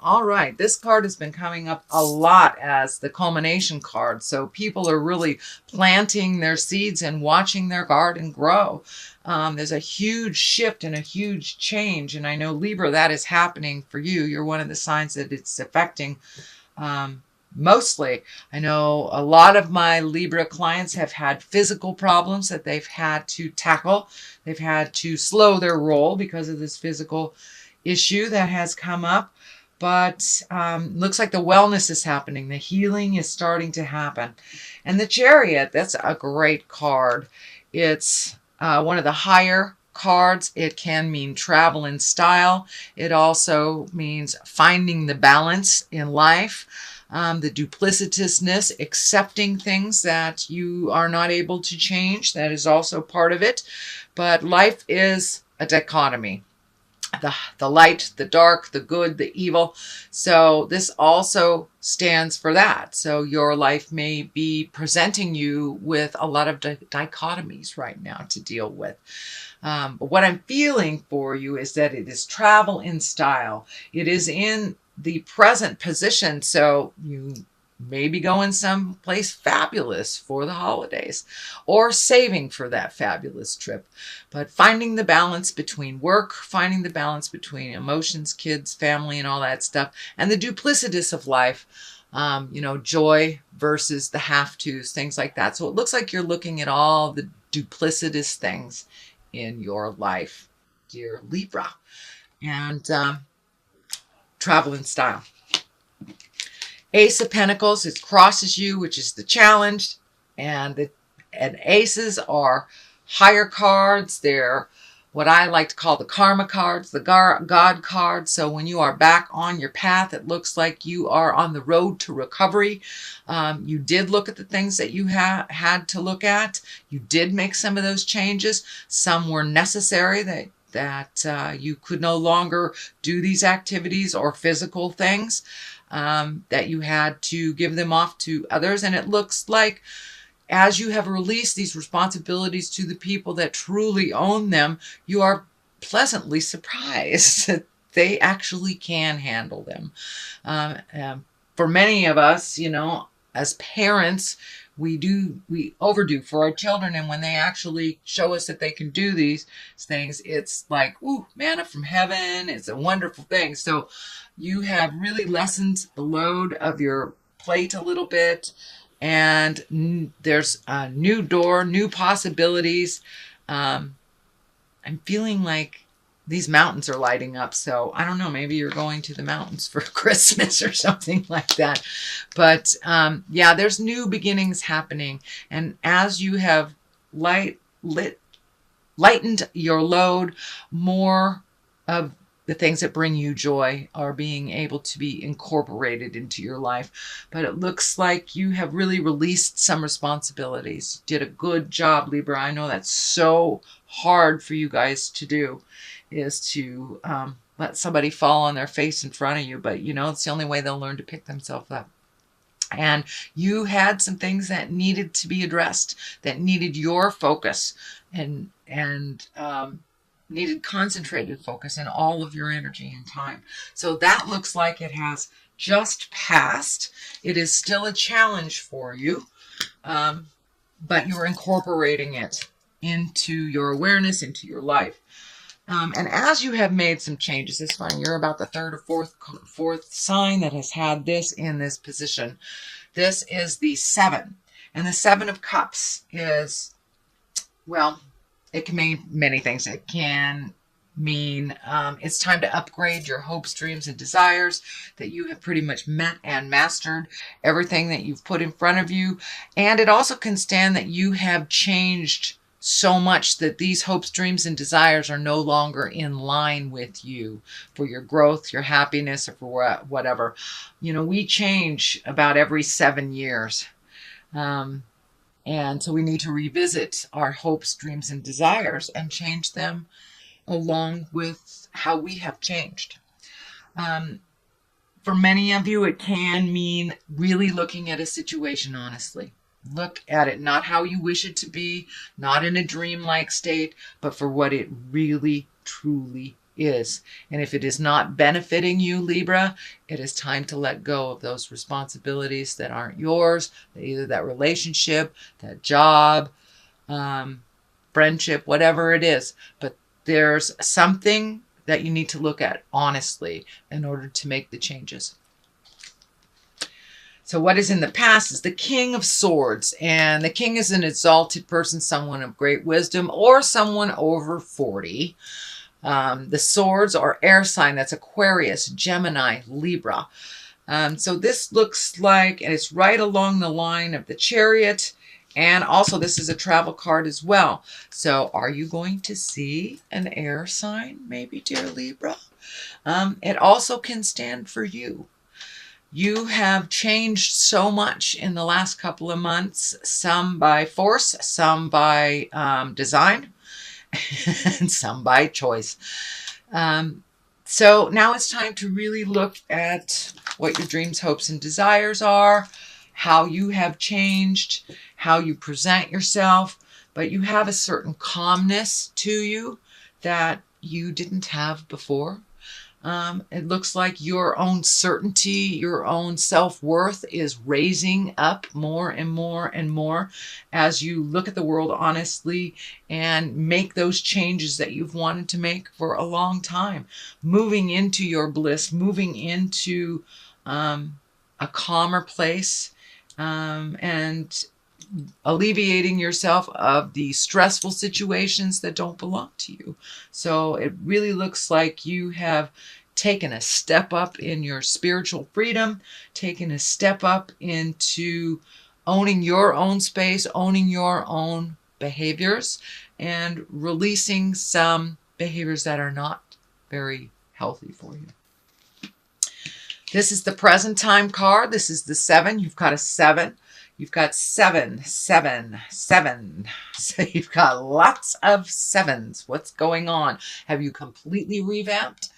All right, this card has been coming up a lot as the culmination card. So people are really planting their seeds and watching their garden grow. There's a huge shift and a huge change. And I know, Libra, that is happening for you. You're one of the signs that it's affecting mostly. I know a lot of my Libra clients have had physical problems that they've had to tackle. They've had to slow their roll because of this physical issue that has come up. But looks like the wellness is happening. The healing is starting to happen. And the Chariot, that's a great card. It's one of the higher cards. It can mean travel in style. It also means finding the balance in life. The duplicitousness, accepting things that you are not able to change. That is also part of it. But life is a dichotomy. The light, the dark, the good, the evil. So this also stands for that. So your life may be presenting you with a lot of dichotomies right now to deal with. But what I'm feeling for you is that it is travel in style. It is in the present position. So you maybe going someplace fabulous for the holidays or saving for that fabulous trip. But finding the balance between work, finding the balance between emotions, kids, family, and all that stuff, and the duplicitous of life, joy versus the have-tos, things like that. So it looks like you're looking at all the duplicitous things in your life, dear Libra. And travel in style. Ace of Pentacles, it crosses you, which is the challenge. And aces are higher cards. They're what I like to call the karma cards, the God cards. So when you are back on your path, it looks like you are on the road to recovery. You did look at the things that you had to look at. You did make some of those changes. Some were necessary that you could no longer do these activities or physical things. That you had to give them off to others. And it looks like as you have released these responsibilities to the people that truly own them, you are pleasantly surprised that they actually can handle them. For many of us, as parents, we overdo for our children. And when they actually show us that they can do these things, it's like, ooh, manna from heaven. It's a wonderful thing. So you have really lessened the load of your plate a little bit. And there's a new door, new possibilities. I'm feeling like these mountains are lighting up. So I don't know, maybe you're going to the mountains for Christmas or something like that. But yeah, there's new beginnings happening. And as you have lightened your load, more of the things that bring you joy are being able to be incorporated into your life. But it looks like you have really released some responsibilities. You did a good job, Libra. I know that's so hard for you guys to do, is to let somebody fall on their face in front of you. But, it's the only way they'll learn to pick themselves up. And you had some things that needed to be addressed, that needed your focus and needed concentrated focus and all of your energy and time. So that looks like it has just passed. It is still a challenge for you, but you're incorporating it into your awareness, into your life. And as you have made some changes, it's fine. You're about the third or fourth sign that has had this in this position. This is the 7. And the 7 of Cups is, well, it can mean many things. It can mean it's time to upgrade your hopes, dreams, and desires, that you have pretty much met and mastered everything that you've put in front of you. And it also can stand that you have changed so much that these hopes, dreams, and desires are no longer in line with you for your growth, your happiness, or for whatever. We change about every 7 years. And so we need to revisit our hopes, dreams, and desires and change them along with how we have changed. For many of you, it can mean really looking at a situation honestly. Look at it, not how you wish it to be, not in a dreamlike state, but for what it really, truly is. And if it is not benefiting you, Libra, it is time to let go of those responsibilities that aren't yours, either that relationship, that job, friendship, whatever it is. But there's something that you need to look at honestly in order to make the changes. So what is in the past is the King of Swords. And the king is an exalted person, someone of great wisdom, or someone over 40. The swords are air sign. That's Aquarius, Gemini, Libra. So this looks like, and it's right along the line of the Chariot. And also this is a travel card as well. So are you going to see an air sign, maybe, dear Libra? It also can stand for you. You have changed so much in the last couple of months, some by force, some by design, and some by choice. So now it's time to really look at what your dreams, hopes, and desires are, how you have changed, how you present yourself, but you have a certain calmness to you that you didn't have before. It looks like your own certainty, your own self-worth is raising up more and more and more as you look at the world honestly and make those changes that you've wanted to make for a long time. Moving into your bliss, moving into a calmer place, and alleviating yourself of the stressful situations that don't belong to you. So it really looks like you have taken a step up in your spiritual freedom, taken a step up into owning your own space, owning your own behaviors, and releasing some behaviors that are not very healthy for you. This is the present time card. This is the 7. You've got a 7. You've got 7, 7, 7. So you've got lots of 7s. What's going on? Have you completely revamped?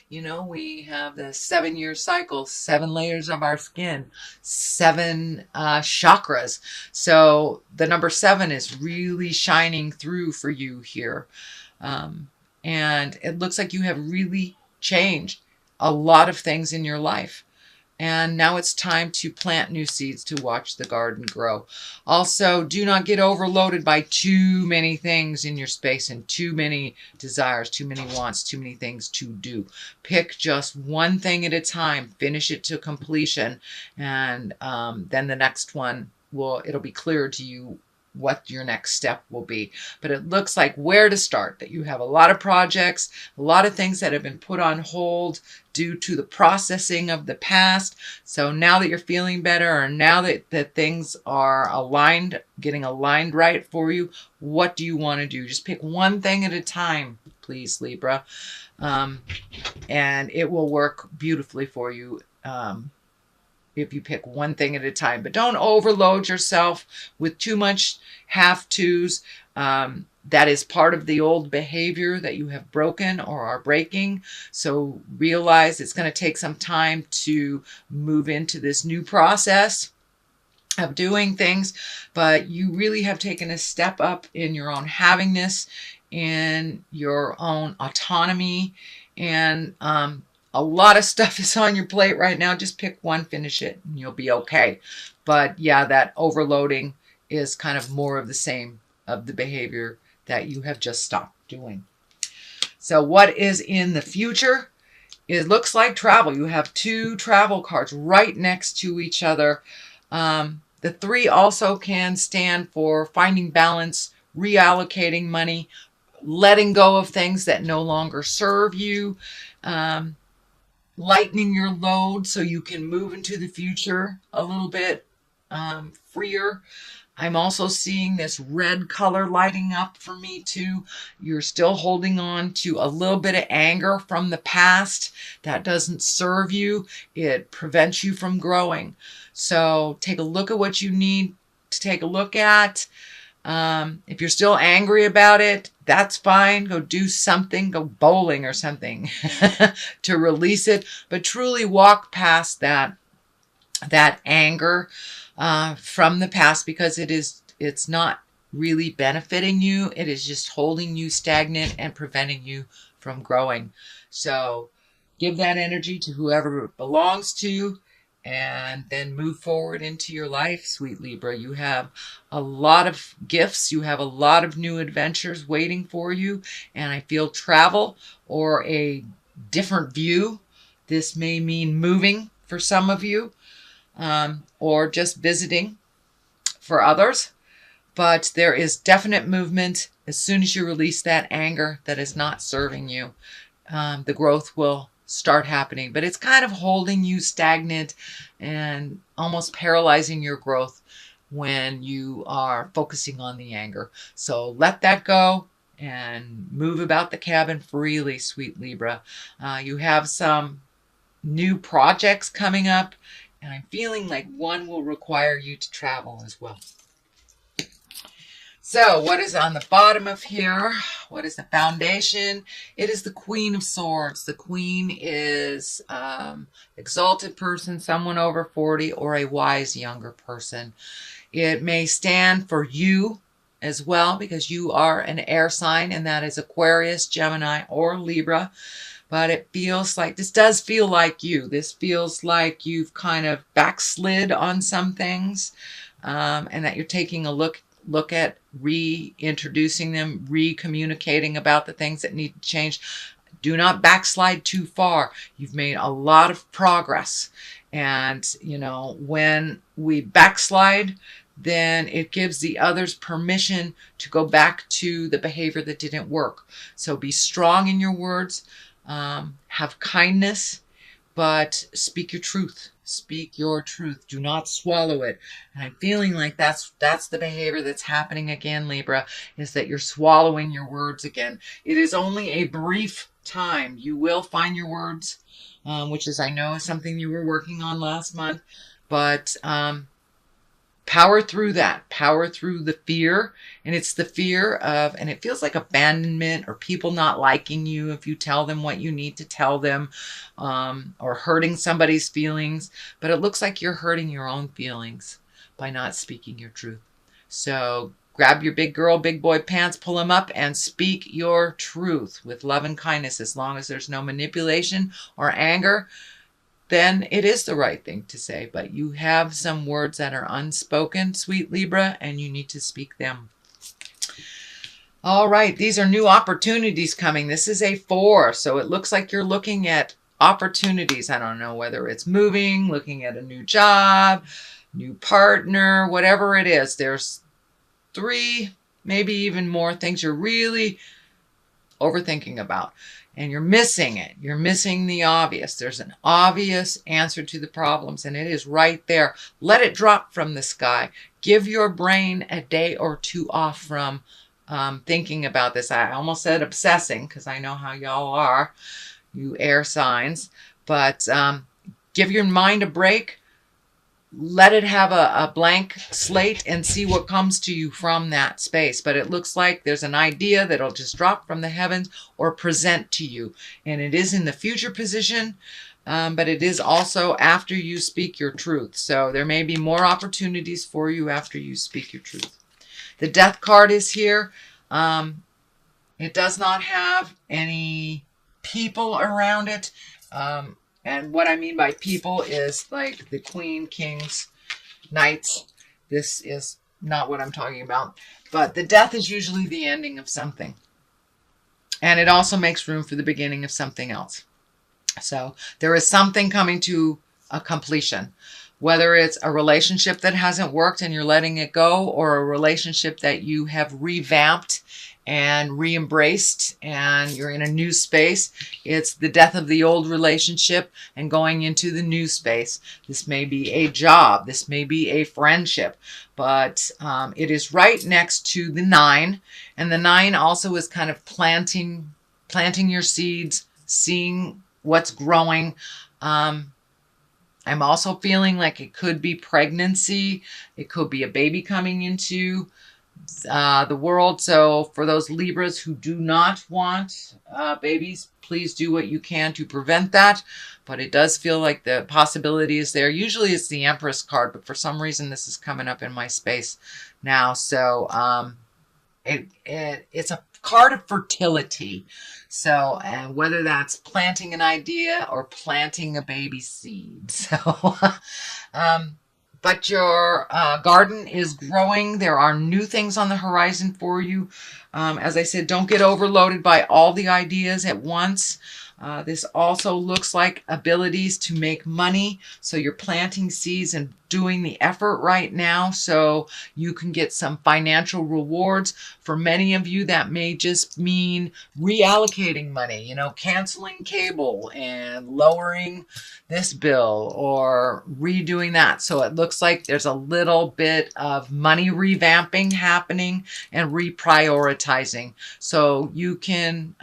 You know, we have the 7-year cycle, 7 layers of our skin, 7 chakras. So the number 7 is really shining through for you here. And it looks like you have really changed a lot of things in your life. And now it's time to plant new seeds to watch the garden grow. Also, do not get overloaded by too many things in your space and too many desires, too many wants, too many things to do. Pick just one thing at a time, finish it to completion, and then the next one it'll be clear to you what your next step will be. But it looks like where to start, that you have a lot of projects, a lot of things that have been put on hold due to the processing of the past. So now that you're feeling better, or now that things are aligned, getting aligned right for you, what do you want to do? Just pick one thing at a time, please, Libra. And it will work beautifully for you. If you pick one thing at a time, but don't overload yourself with too much have-tos. That is part of the old behavior that you have broken or are breaking. So realize it's going to take some time to move into this new process of doing things, but you really have taken a step up in your own havingness, in your own autonomy, and a lot of stuff is on your plate right now. Just pick one, finish it, and you'll be okay. But yeah, that overloading is kind of more of the same of the behavior that you have just stopped doing. So what is in the future? It looks like travel. You have 2 travel cards right next to each other. The 3 also can stand for finding balance, reallocating money, letting go of things that no longer serve you, lightening your load so you can move into the future a little bit freer. I'm also seeing this red color lighting up for me too. You're still holding on to a little bit of anger from the past that doesn't serve you. It prevents you from growing. So take a look at what you need to take a look at. If you're still angry about it, that's fine. Go do something, go bowling or something to release it, but truly walk past that anger from the past, because it's not really benefiting you. It is just holding you stagnant and preventing you from growing. So give that energy to whoever it belongs to, and then move forward into your life, sweet Libra. You have a lot of gifts. You have a lot of new adventures waiting for you. And I feel travel or a different view. This may mean moving for some of you, or just visiting for others. But there is definite movement. As soon as you release that anger that is not serving you, the growth will start happening. But it's kind of holding you stagnant and almost paralyzing your growth when you are focusing on the anger. So let that go and move about the cabin freely, sweet Libra. You have some new projects coming up, and I'm feeling like one will require you to travel as well. So what is on the bottom of here? What is the foundation? It is the Queen of Swords. The Queen is exalted person, someone over 40, or a wise younger person. It may stand for you as well, because you are an air sign, and that is Aquarius, Gemini, or Libra. But it feels like, this does feel like you. This feels like you've kind of backslid on some things, and that you're taking a look at reintroducing them, re-communicating about the things that need to change. Do not backslide too far. You've made a lot of progress. And, you know, when we backslide, then it gives the others permission to go back to the behavior that didn't work. So be strong in your words, have kindness, but speak your truth. Speak your truth. Do not swallow it. And I'm feeling like that's the behavior that's happening again, Libra, is that you're swallowing your words again. It is only a brief time. You will find your words, which is, I know, something you were working on last month, but power through that. Power through the fear. And it's the fear of, and it feels like abandonment or people not liking you if you tell them what you need to tell them, or hurting somebody's feelings. But it looks like you're hurting your own feelings by not speaking your truth. So grab your big girl, big boy pants, pull them up, and speak your truth with love and kindness. As long as there's no manipulation or anger, then it is the right thing to say. But you have some words that are unspoken, sweet Libra, and you need to speak them. All right, these are new opportunities coming. This is a 4, so it looks like you're looking at opportunities. I don't know whether it's moving, looking at a new job, new partner, whatever it is. There's 3, maybe even more things you're really overthinking about. And you're missing it. You're missing the obvious. There's an obvious answer to the problems, and it is right there. Let it drop from the sky. Give your brain a day or 2 off from thinking about this. I almost said obsessing, because I know how y'all are, you air signs. But give your mind a break. Let it have a blank slate and see what comes to you from that space. But it looks like there's an idea that'll just drop from the heavens or present to you. And it is in the future position, but it is also after you speak your truth. So there may be more opportunities for you after you speak your truth. The Death card is here. It does not have any people around it. And what I mean by people is like the Queen, Kings, Knights. This is not what I'm talking about. But the death is usually the ending of something. And it also makes room for the beginning of something else. So there is something coming to a completion. Whether it's a relationship that hasn't worked and you're letting it go, or a relationship that you have revamped and re-embraced and you're in a new space. It's the death of the old relationship and going into the new space. This may be a job. This may be a friendship. But it is right next to the 9. And the 9 also is kind of planting your seeds, seeing what's growing. I'm also feeling like it could be pregnancy. It could be a baby coming into the world. So for those Libras who do not want babies, please do what you can to prevent that. But it does feel like the possibility is there. Usually it's the Empress card, but for some reason this is coming up in my space now. So it's a card of fertility. So whether that's planting an idea or planting a baby seed. So, but your garden is growing. There are new things on the horizon for you. As I said, don't get overloaded by all the ideas at once. This also looks like abilities to make money. So you're planting seeds and doing the effort right now so you can get some financial rewards. For many of you, that may just mean reallocating money, you know, canceling cable and lowering this bill or redoing that. So it looks like there's a little bit of money revamping happening and reprioritizing. So you can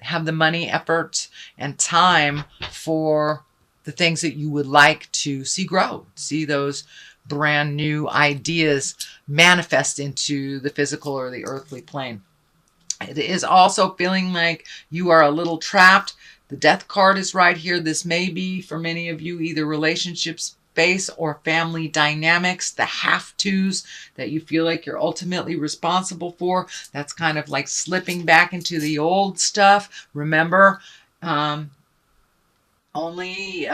have the money, effort, and time for the things that you would like to see grow, see those brand new ideas manifest into the physical or the earthly plane. It is also feeling like you are a little trapped. The death card is right here. This may be for many of you either relationships space or family dynamics, the have-tos that you feel like you're ultimately responsible for. That's kind of like slipping back into the old stuff. Remember, you're only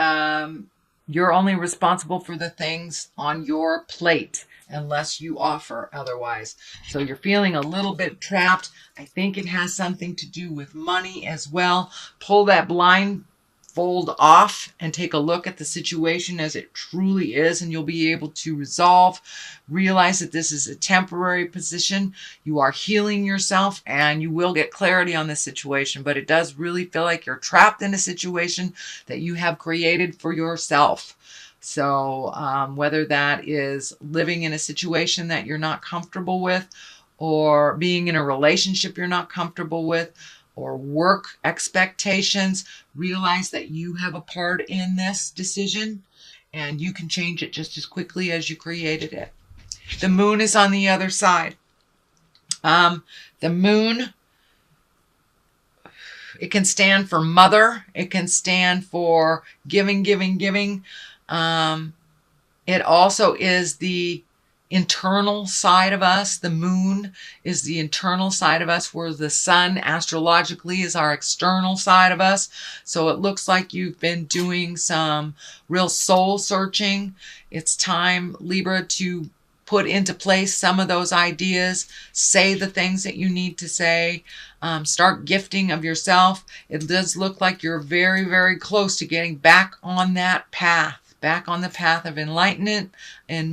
responsible for the things on your plate unless you offer otherwise. So you're feeling a little bit trapped. I think it has something to do with money as well. Pull that blindfold off and take a look at the situation as it truly is, and you'll be able to resolve. Realize that this is a temporary position. You are healing yourself and you will get clarity on this situation, but it does really feel like you're trapped in a situation that you have created for yourself. So whether that is living in a situation that you're not comfortable with, or being in a relationship you're not comfortable with, or work expectations, realize that you have a part in this decision and you can change it just as quickly as you created it. The moon is on the other side. The moon, it can stand for mother. It can stand for giving, giving, giving. It also is the internal side of us. The moon is the internal side of us, where the sun astrologically is our external side of us. So it looks like you've been doing some real soul searching. It's time, Libra, to put into place some of those ideas, say the things that you need to say, start gifting of yourself. It does look like you're very, very close to getting back on that path. Back on the path of enlightenment and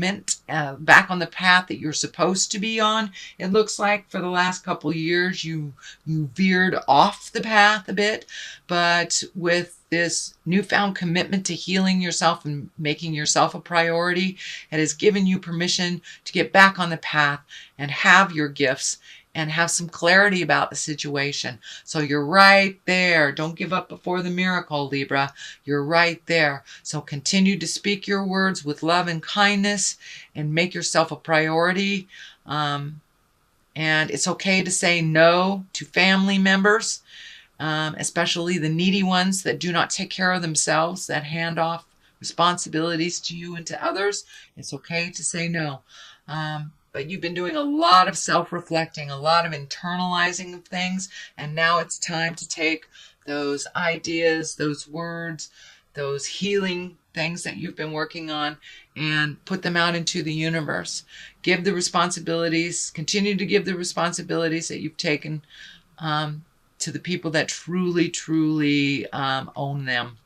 back on the path that you're supposed to be on. It looks like for the last couple of years you veered off the path a bit, but with this newfound commitment to healing yourself and making yourself a priority, it has given you permission to get back on the path and have your gifts and have some clarity about the situation. So you're right there. Don't give up before the miracle, Libra. You're right there. So continue to speak your words with love and kindness and make yourself a priority. And it's okay to say no to family members, especially the needy ones that do not take care of themselves, that hand off responsibilities to you and to others. It's okay to say no. But you've been doing a lot of self-reflecting, a lot of internalizing of things, and now it's time to take those ideas, those words, those healing things that you've been working on and put them out into the universe. Give the responsibilities, continue to give the responsibilities that you've taken to the people that truly, truly own them.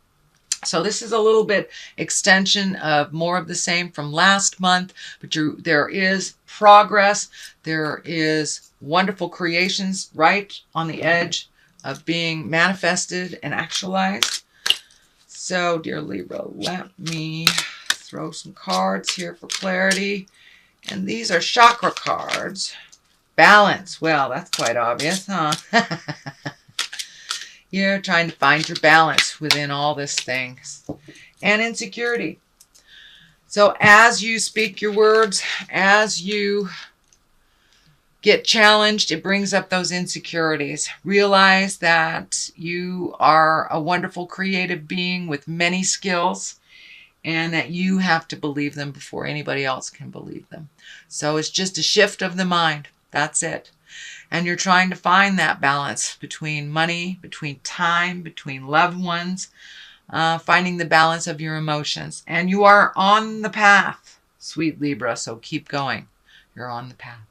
So this is a little bit extension of more of the same from last month, but there is progress. There is wonderful creations right on the edge of being manifested and actualized. So, dear Libra, let me throw some cards here for clarity. And these are chakra cards. Balance. Well, that's quite obvious, huh? You're trying to find your balance within all this things. And insecurity. So as you speak your words, as you get challenged, it brings up those insecurities. Realize that you are a wonderful creative being with many skills and that you have to believe them before anybody else can believe them. So it's just a shift of the mind. That's it. And you're trying to find that balance between money, between time, between loved ones, finding the balance of your emotions. And you are on the path, sweet Libra, so keep going. You're on the path.